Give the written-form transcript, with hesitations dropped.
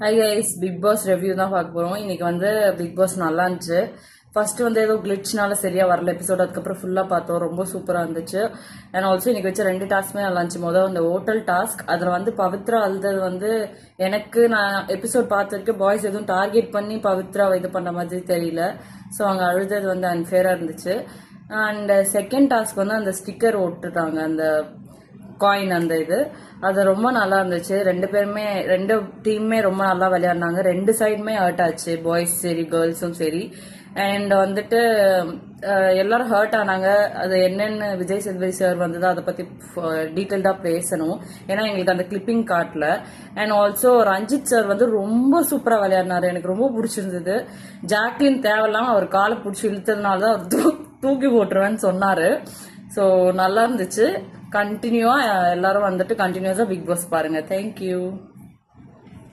Hi guys, big boss review தான் பார்க்க போகிறோம். இன்னைக்கு வந்து பிக் பாஸ் நல்லா இருந்துச்சு. ஃபர்ஸ்ட் வந்து ஏதோ கிளிச்னால சரியா வரல எபிசோட். அதுக்கப்புறம் ஃபுல்லாக பார்த்தோம், ரொம்ப சூப்பராக இருந்துச்சு. அண்ட் ஆல்சோ இன்னைக்கு வச்ச 2 டாஸ்க்குமே நல்லா இருந்துச்சு. முதல் அந்த ஹோட்டல் டாஸ்க், அதில் வந்து பவித்ரா அழுதது வந்து எனக்கு, நான் எபிசோட் பார்த்துருக்கு பாய்ஸ் எதுவும் டார்கெட் பண்ணி பவித்ரா இது பண்ண மாதிரி தெரியல. ஸோ அங்கே அழுதது வந்து அன்ஃபேராக இருந்துச்சு. அண்ட் செகண்ட் டாஸ்க் வந்து அந்த ஸ்டிக்கர் ஓட்டுட்டாங்க, அந்த காயின், அந்த இது அது ரொம்ப நல்லா இருந்துச்சு. ரெண்டு டீமுமே ரொம்ப நல்லா விளையாடினாங்க. 2 சைடுமே ஹர்ட் ஆச்சு, பாய்ஸ் சரி கேர்ள்ஸும் சரி. அண்ட் வந்துட்டு எல்லாரும் ஹர்ட் ஆனாங்க. அது என்னென்னு விஜய் சேதுபதி சார் வந்ததோ அதை பத்தி டீட்டெயில்டாக பேசணும், ஏன்னா எங்களுக்கு அந்த கிளிப்பிங் காட்டல. அண்ட் ஆல்சோ ரஞ்சித் சார் வந்து ரொம்ப சூப்பராக விளையாடினாரு, எனக்கு ரொம்ப பிடிச்சிருந்தது. ஜாக்லின் தேவையில்லாம அவர் காலை பிடிச்சி இழுத்ததுனால தான் அவர் தூக்கி போட்டுருவேன்னு சொன்னாரு. ஸோ நல்லா இருந்துச்சு. கண்டினியூவா எல்லாரும் வந்துட்டு கண்டினியூஸா பிக் பாஸ் பாருங்க. தேங்க்யூ.